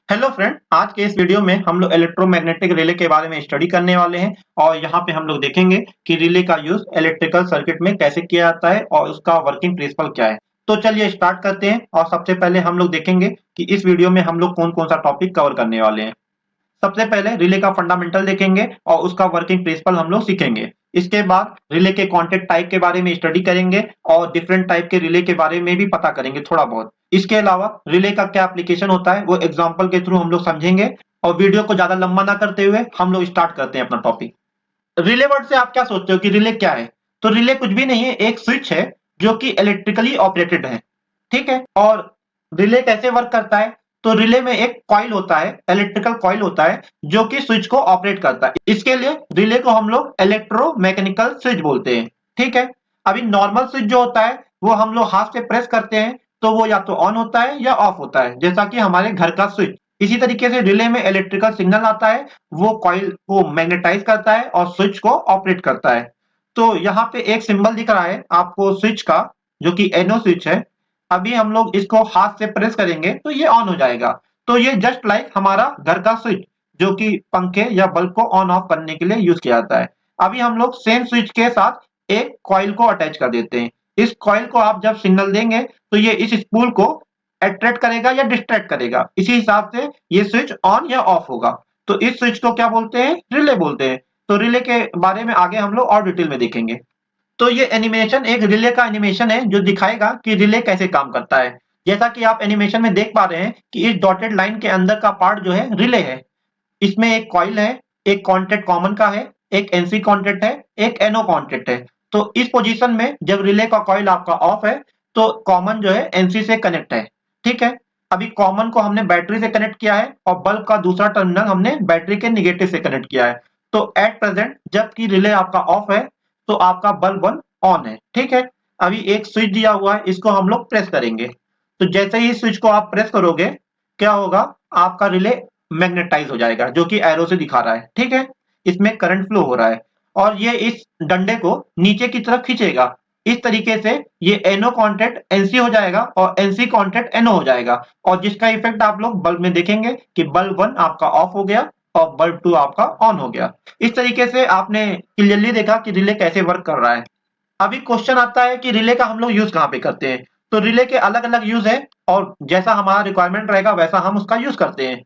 Hello friend, आज के इस वीडियो में हम लोग इलेक्ट्रोमैग्नेटिक रिले के बारे में स्टडी करने वाले हैं और यहाँ पे हम लोग देखेंगे कि रिले का यूज इलेक्ट्रिकल सर्किट में कैसे किया जाता है और उसका वर्किंग प्रिंसिपल क्या है। तो चलिए स्टार्ट करते हैं और सबसे पहले हम लोग देखेंगे कि इस वीडियो में हम लोग कौन कौन सा टॉपिक कवर करने वाले हैं। सबसे पहले रिले का फंडामेंटल देखेंगे और उसका वर्किंग प्रिंसिपल हम लोग सीखेंगे। इसके बाद रिले के कॉन्टैक्ट टाइप के बारे में स्टडी करेंगे और डिफरेंट टाइप के रिले के बारे में भी पता करेंगे थोड़ा बहुत। इसके अलावा रिले का क्या एप्लीकेशन होता है वो एग्जांपल के थ्रू हम लोग समझेंगे और वीडियो को ज्यादा लंबा ना करते हुए हम लोग स्टार्ट करते हैं अपना टॉपिक। रिले वर्ड से आप क्या सोचते हो कि रिले क्या है? तो रिले कुछ भी नहीं है, एक स्विच है जो कि इलेक्ट्रिकली ऑपरेटेड है। ठीक है। और रिले कैसे वर्क करता है? तो रिले में एक कॉइल होता है, इलेक्ट्रिकल कॉइल होता है जो कि स्विच को ऑपरेट करता है। इसके लिए रिले को हम लोग इलेक्ट्रोमैकेनिकल स्विच बोलते हैं। ठीक है। अभी नॉर्मल स्विच जो होता है वो हम लोग हाथ से प्रेस करते हैं तो वो या तो ऑन होता है या ऑफ होता है, जैसा कि हमारे घर का स्विच। इसी तरीके से रिले में इलेक्ट्रिकल सिग्नल आता है, वो कॉइल को मैग्नेटाइज करता है और स्विच को ऑपरेट करता है। तो यहाँ पे एक सिंबल दिख रहा है आपको स्विच का, जो कि एनो स्विच है। अभी हम लोग इसको हाथ से प्रेस करेंगे तो ये ऑन हो जाएगा। तो ये जस्ट लाइक हमारा घर का स्विच, जो कि पंखे या बल्ब को ऑन ऑफ करने के लिए यूज किया जाता है। अभी हम लोग सेम स्विच के साथ एक कॉइल को अटैच कर देते हैं। इस कॉइल को आप जब सिग्नल देंगे तो ये इस स्पूल को अट्रैक्ट करेगा या डिस्ट्रैक्ट करेगा, इसी हिसाब से ये स्विच ऑन या ऑफ होगा। तो इस स्विच को क्या बोलते हैं? रिले बोलते हैं। तो रिले के बारे में आगे हम लोग और डिटेल में देखेंगे। तो ये एनिमेशन एक रिले का एनिमेशन है जो दिखाएगा कि रिले कैसे काम करता है। जैसा कि आप एनिमेशन में देख पा रहे हैं कि इस डॉटेड लाइन के अंदर का पार्ट जो है रिले है। इसमें एक कॉइल है, एक कॉन्टैक्ट कॉमन का है, एक एनसी कॉन्टैक्ट है, एक एनओ कॉन्टैक्ट है। तो इस पोजीशन में जब रिले का कॉइल आपका ऑफ है तो कॉमन जो है एनसी से कनेक्ट है। ठीक है। अभी कॉमन को हमने बैटरी से कनेक्ट किया है और बल्ब का दूसरा टर्मिनल हमने बैटरी के निगेटिव से कनेक्ट किया है। तो एट प्रेजेंट जबकि रिले आपका ऑफ है तो आपका बल्ब वन ऑन है। ठीक है। अभी एक स्विच दिया हुआ है, इसको हम लोग प्रेस करेंगे। तो जैसे ही स्विच को आप प्रेस करोगे क्या होगा? आपका रिले मैग्नेटाइज हो जाएगा, जो कि एरो से दिखा रहा है। ठीक है। इसमें करंट फ्लो हो रहा है और ये इस डंडे को नीचे की तरफ खींचेगा। इस तरीके से ये एनओ कॉन्टैक्ट एनसी हो जाएगा और एनसी कॉन्टैक्ट एनओ हो जाएगा। और जिसका इफेक्ट आप लोग बल्ब में देखेंगे कि बल्ब वन आपका ऑफ हो गया और बल्ब टू आपका ऑन हो गया। इस तरीके से आपने क्लियरली देखा कि रिले कैसे वर्क कर रहा है। अभी क्वेश्चन आता है कि रिले का हम लोग यूज कहाँ पे करते हैं? तो रिले के अलग अलग यूज है और जैसा हमारा रिक्वायरमेंट रहेगा वैसा हम उसका यूज करते हैं।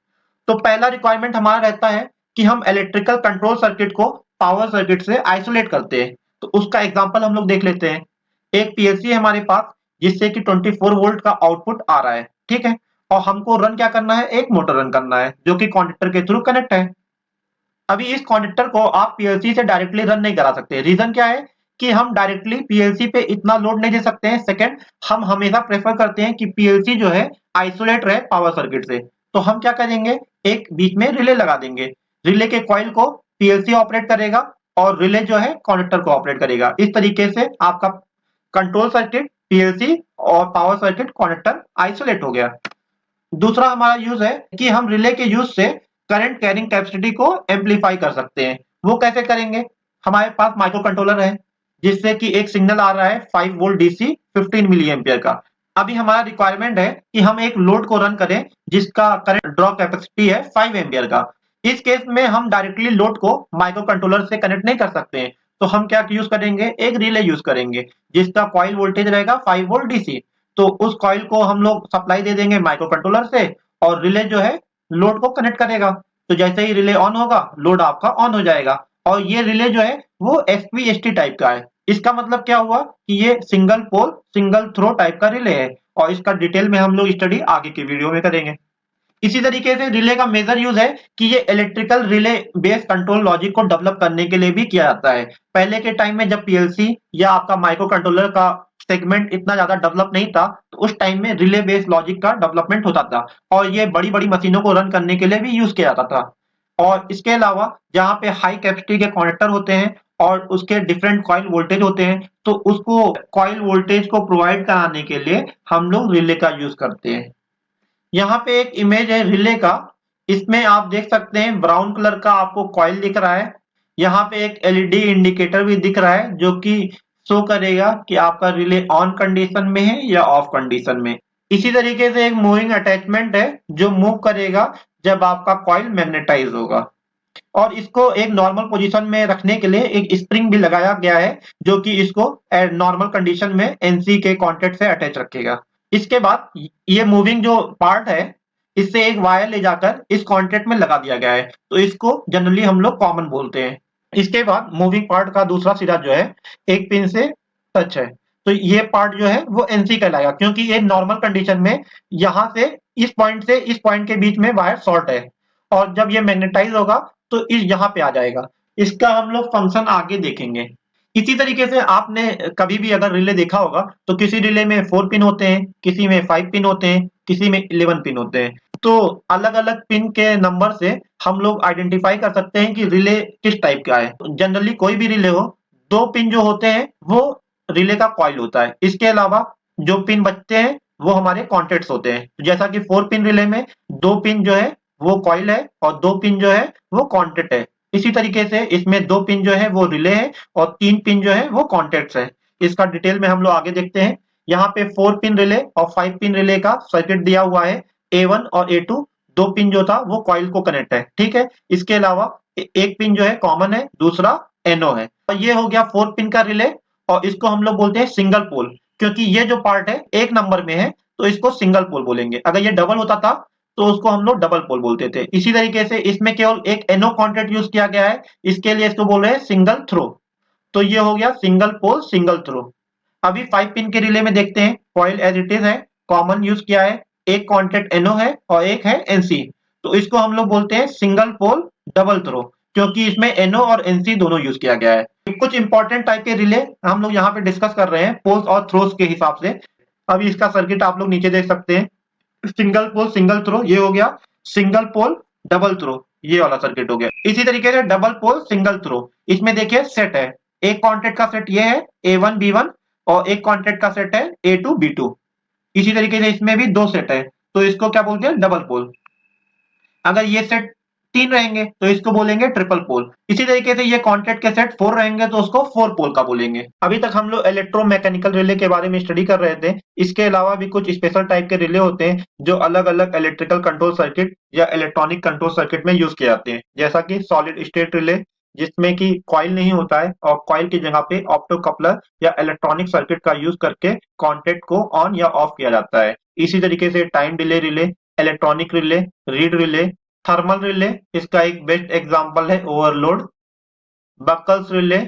तो पहला रिक्वायरमेंट हमारा रहता है कि हम इलेक्ट्रिकल कंट्रोल सर्किट को पावर सर्किट से आइसोलेट करते हैं। तो उसका एग्जांपल हम लोग देख लेते हैं। एक पीएलसी है हमारे पास जिससे कि 24 वोल्ट का आउटपुट आ रहा है। ठीक है। और हमको रन क्या करना है? एक मोटर रन करना है जो कि कॉन्डेक्टर के थ्रू कनेक्ट है। अभी इस कॉन्डेक्टर को आप पीएलसी से डायरेक्टली रन नहीं करा सकते। रीजन क्या है? कि हम डायरेक्टली पीएलसी पे इतना लोड नहीं दे सकते हैं। सेकंड, हम हमेशा प्रेफर करते हैं कि पीएलसी जो है आइसोलेट रहे पावर सर्किट से। तो हम क्या करेंगे? एक बीच में रिले लगा देंगे। रिले के कॉइल को पीएलसी ऑपरेट करेगा और रिले जो है कॉन्डेक्टर को ऑपरेट करेगा। इस तरीके से आपका कंट्रोल सर्किट पीएलसी और पावर सर्किट कॉन्डेक्टर आइसोलेट हो गया। दूसरा हमारा यूज है कि हम रिले के यूज से करंट कैरिंग कैपेसिटी को एम्पलीफाई कर सकते हैं। वो कैसे करेंगे? हमारे पास माइक्रो कंट्रोलर है जिससे कि एक सिग्नल आ रहा है 5 वोल्ट डीसी 15 मिली एम्पियर का। अभी हमारा रिक्वायरमेंट है कि हम एक लोड को रन करें जिसका करंट ड्रॉ कैपेसिटी है 5 एम्पियर का। इस केस में हम डायरेक्टली लोड को माइक्रो कंट्रोलर से कनेक्ट नहीं कर सकते हैं। तो हम क्या यूज करेंगे? एक रिले यूज करेंगे जिसका कॉइल वोल्टेज रहेगा 5 वोल्ट डीसी। तो उस कॉइल को हम लोग सप्लाई दे देंगे माइक्रो कंट्रोलर से और रिले जो है लोड को कनेक्ट करेगा। तो जैसे ही रिले ऑन होगा लोड आपका ऑन हो जाएगा। और ये रिले जो है वो एसपीएसटी टाइप का है। इसका मतलब क्या हुआ कि ये single pole single throw type का रिले है और इसका डिटेल में हम लोग स्टडी आगे की वीडियो में करेंगे। इसी तरीके से रिले का मेजर यूज है कि ये electrical relay based control logic को डेवलप करने के लिए भी किया जाता है। पहले के टाइम में जब पीएलसी या आपका माइक्रो कंट्रोलर का सेगमेंट इतना ज्यादा डेवलप नहीं था तो उस टाइम में रिले बेस्ड लॉजिक का डेवलपमेंट होता था और ये बड़ी बड़ी मशीनों को रन करने के लिए भी यूज किया जाता था। और इसके अलावा जहाँ पे हाई कैपेसिटी के कनेक्टर होते हैं और उसके डिफरेंट कॉइल वोल्टेज होते हैं तो उसको कॉइल वोल्टेज को प्रोवाइड कराने के लिए हम लोग रिले का यूज करते हैं। यहाँ पे एक इमेज है रिले का। इसमें आप देख सकते हैं ब्राउन कलर का आपको कॉइल दिख रहा है। यहाँ पे एक एलईडी इंडिकेटर भी दिख रहा है जो कि शो करेगा कि आपका रिले ऑन कंडीशन में है या ऑफ कंडीशन में। इसी तरीके से एक मूविंग अटैचमेंट है जो मूव करेगा जब आपका कॉइल मैग्नेटाइज होगा। और इसको एक नॉर्मल पोजीशन में रखने के लिए एक स्प्रिंग भी लगाया गया है, जो कि इसको नॉर्मल कंडीशन में एनसी के कॉन्टेक्ट से अटैच रखेगा। इसके बाद ये मूविंग जो पार्ट है, इससे एक वायर ले जाकर इस कॉन्टेक्ट में लगा दिया गया है, तो इसको जनरली हम लोग कॉमन बोलते हैं। इसके बाद मूविंग पार्ट का दूसरा सिरा जो है एक पिन से टच है, तो ये पार्ट जो है वो एनसी कहलाएगा, क्योंकि ये नॉर्मल कंडीशन में यहां से इस पॉइंट के बीच में वायर शॉर्ट है, और जब ये मैग्नेटाइज होगा तो इस यहाँ पे आ जाएगा। इसका हम लोग फंक्शन आगे देखेंगे। इसी तरीके से आपने कभी भी अगर रिले देखा होगा तो किसी रिले में 4 पिन होते हैं, किसी में 5 पिन होते हैं, किसी में 11 पिन होते हैं। तो अलग-अलग पिन के नंबर से हम लोग आइडेंटिफाई कर सकते हैं कि रिले किस टाइप का है। जनरली कोई भी रिले हो, 2 पिन जो होते हैं वो रिले का कॉइल होता है। इसके अलावा जो पिन बचते हैं वो हमारे कॉन्टैक्ट्स होते हैं। जैसा कि 4 पिन रिले में 2 पिन जो है वो कॉइल है और 2 पिन जो है वो कॉन्टैक्ट है। इसी तरीके से इसमें 2 पिन जो है वो रिले है और 3 पिन जो है वो कॉन्टैक्ट्स है। इसका डिटेल में हम लोग आगे देखते हैं। यहाँ पे 4 पिन रिले और 5 पिन रिले का सर्किट दिया हुआ है। A1 और A2 2 पिन जो था वो कॉइल को कनेक्ट है, ठीक है। इसके अलावा एक पिन जो है कॉमन है, दूसरा NO है। और ये हो गया 4 पिन का रिले, और इसको हम लोग बोलते हैं सिंगल पोल, क्योंकि ये जो पार्ट है एक नंबर में है तो इसको सिंगल पोल बोलेंगे। अगर ये डबल होता था तो उसको हम लोग डबल पोल बोलते थे। इसी तरीके से इसमें केवल एक NO कॉन्टैक्ट यूज किया गया है, इसके लिए इसको बोल रहे हैं सिंगल थ्रो। तो ये हो गया सिंगल पोल सिंगल थ्रो। अभी 5 पिन के रिले में देखते हैं। कॉइल एज इट इज है, कॉमन यूज किया है, एक कॉन्टैक्ट NO है और एक है NC। तो इसको हम लोग बोलते हैं सिंगल पोल डबल थ्रो, क्योंकि इसमें NO और NC दोनों यूज किया गया है। कुछ इंपॉर्टेंट टाइप के रिले हम लोग यहाँ पे डिस्कस कर रहे हैं पोल्स और थ्रोस के हिसाब से। अभी इसका सर्किट आप लोग नीचे देख सकते हैं। सिंगल पोल सिंगल थ्रो ये हो गया, सिंगल पोल डबल थ्रो ये वाला सर्किट हो गया। इसी तरीके से डबल पोल सिंगल थ्रो, इसमें देखिए सेट है, एक कॉन्टैक्ट का सेट ये है A1 B1 और एक कॉन्टैक्ट का सेट है A2 B2। इसी तरीके से इसमें भी 2 सेट है, तो इसको क्या बोलते हैं डबल पोल। अगर ये सेट 3 रहेंगे तो इसको बोलेंगे ट्रिपल पोल। इसी तरीके से ये कॉन्टैक्ट के सेट 4 रहेंगे तो उसको 4 पोल का बोलेंगे। अभी तक हम लोग इलेक्ट्रोमैकेनिकल रिले के बारे में स्टडी कर रहे थे। इसके अलावा भी कुछ स्पेशल टाइप के रिले होते हैं जो अलग-अलग इलेक्ट्रिकल कंट्रोल सर्किट या इलेक्ट्रॉनिक कंट्रोल सर्किट में यूज किए जाते हैं। जैसा कि सॉलिड स्टेट रिले, जिसमें कि कॉइल नहीं होता है और कॉइल की जगह पे ऑप्टो कपलर या इलेक्ट्रॉनिक सर्किट का यूज करके कॉन्टैक्ट को ऑन या ऑफ किया जाता है। इसी तरीके से time delay relay, electronic relay, read relay, thermal relay, इसका एक बेस्ट एग्जांपल है overload. Buckles relay,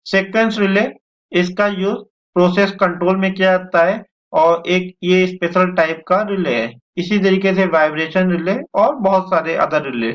sequence relay, इसका यूज प्रोसेस कंट्रोल में किया जाता है और एक ये स्पेशल टाइप का रिले है। इसी तरीके से वाइब्रेशन रिले और बहुत सारे अदर रिले।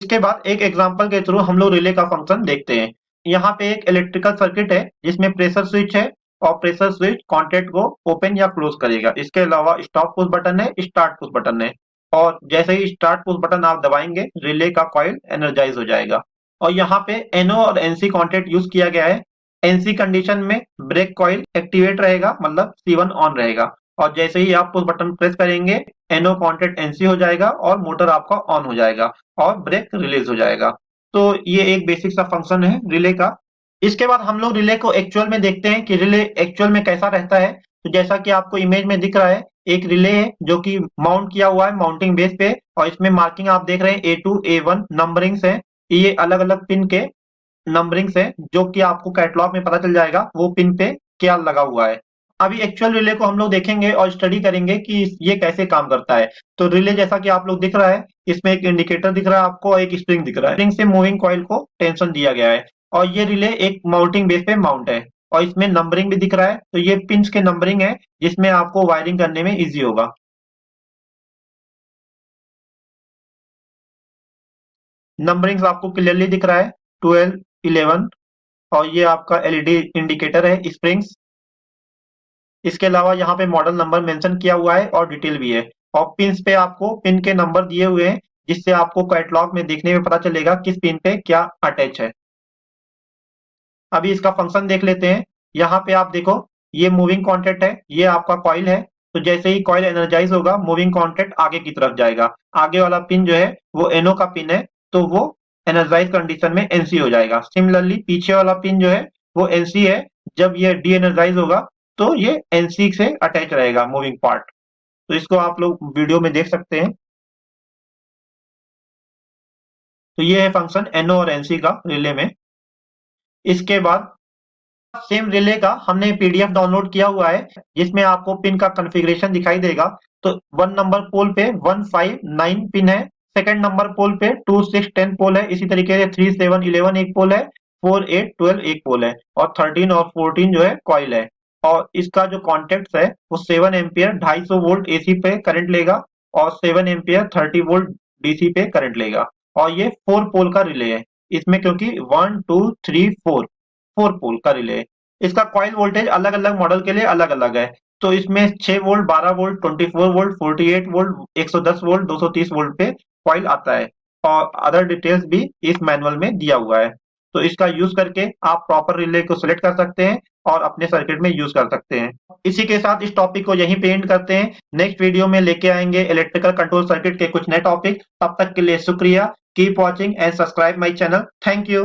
इसके बाद एक एग्जांपल के थ्रू हम लोग रिले का फंक्शन देखते हैं। यहाँ पे एक इलेक्ट्रिकल सर्किट है जिसमें प्रेशर स्विच है और प्रेशर स्विच कॉन्टैक्ट को ओपन या क्लोज करेगा। इसके अलावा स्टॉप पुश बटन है, स्टार्ट पुश बटन है, और जैसे ही स्टार्ट पुश बटन आप दबाएंगे रिले का कॉइल एनर्जाइज हो जाएगा। और यहाँ पे NO और NC कॉन्टैक्ट यूज किया गया है। NC कंडीशन में ब्रेक कॉइल एक्टिवेट रहेगा, मतलब C1 ऑन रहेगा, और जैसे ही आप पुश बटन प्रेस करेंगे NO कॉन्टैक्ट NC हो जाएगा और मोटर आपका ऑन हो जाएगा और ब्रेक रिलीज हो जाएगा। तो ये एक बेसिक सा फंक्शन है रिले का। इसके बाद हम लोग रिले को एक्चुअल में देखते हैं कि रिले एक्चुअल में कैसा रहता है। तो जैसा कि आपको इमेज में दिख रहा है, एक रिले है जो कि माउंट किया हुआ है माउंटिंग बेस पे, और इसमें मार्किंग आप देख रहे हैं A2 A1 नंबरिंग्स है। ये अलग अलग पिन के नंबरिंग्स है जो कि आपको कैटलॉग में पता चल जाएगा वो पिन पे क्या लगा हुआ है। अभी एक्चुअल रिले को हम लोग देखेंगे और स्टडी करेंगे कि ये कैसे काम करता है। तो रिले जैसा कि आप लोग दिख रहा है, इसमें एक इंडिकेटर दिख रहा है आपको, एक स्प्रिंग दिख रहा है। स्प्रिंग से मूविंग कॉइल को टेंशन दिया गया है और ये रिले एक माउंटिंग बेस पे माउंट है, और इसमें नंबरिंग भी दिख रहा है। तो ये पिन्स के नंबरिंग है जिसमें आपको वायरिंग करने में इजी होगा। नंबरिंग्स आपको क्लियरली दिख रहा है 12 11, और ये आपका एलईडी इंडिकेटर है स्प्रिंग्स। इसके अलावा यहाँ पे मॉडल नंबर मेंशन किया हुआ है और डिटेल भी है, और पिन्स पे आपको पिन के नंबर दिए हुए हैं जिससे आपको कैटलॉग में देखने में पता चलेगा किस पिन पे क्या अटैच है। अभी इसका फंक्शन देख लेते हैं। यहाँ पे आप देखो, ये मूविंग कॉन्टैक्ट है, ये आपका कॉइल है। तो जैसे ही कॉइल एनर्जाइज होगा मूविंग कॉन्टैक्ट आगे की तरफ जाएगा। आगे वाला पिन जो है वो NO का पिन है, तो वो एनर्जाइज कंडीशन में NC हो जाएगा। सिमिलरली पीछे वाला पिन जो है वो NC है, जब ये डी एनर्जाइज होगा तो ये NC से अटैच रहेगा मूविंग पार्ट। तो इसको आप लोग वीडियो में देख सकते हैं। तो ये है फंक्शन NO और NC का रिले में। इसके बाद सेम रिले का हमने पीडीएफ डाउनलोड किया हुआ है, जिसमें आपको पिन का कॉन्फ़िगरेशन दिखाई देगा। तो 1 नंबर पोल पे 1, 5, 9 पिन है, सेकंड नंबर पोल पे 2, 6, 10 पोल है, इसी तरीके से 3, 7, 11 एक पोल है, 4, 8, 12 एक पोल है, और 13 और 14 जो है कॉइल है। और इसका जो कॉन्टेक्ट है वो 7 एम्पियर 250 वोल्ट एसी पे करंट लेगा, और 7 एम्पियर 30 वोल्ट डीसी पे करंट लेगा। और ये 4 पोल का रिले है इसमें, क्योंकि 1, 2, 3, 4 पोल का रिले है। इसका कॉइल वोल्टेज अलग अलग मॉडल के लिए अलग अलग है। तो इसमें 6 volt, 12 volt, 24 volt, 48 volt, 110 volt, 230 volt पे कॉइल आता है, और अदर डिटेल्स भी इस मैनुअल में दिया हुआ है। तो इसका यूज करके आप प्रॉपर रिले को सिलेक्ट कर सकते हैं और अपने सर्किट में यूज कर सकते हैं। इसी के साथ इस टॉपिक को यहीं पे एंड करते हैं। नेक्स्ट वीडियो में लेके आएंगे इलेक्ट्रिकल कंट्रोल सर्किट के कुछ नए टॉपिक। तब तक के लिए शुक्रिया। Keep watching and subscribe my channel. Thank you.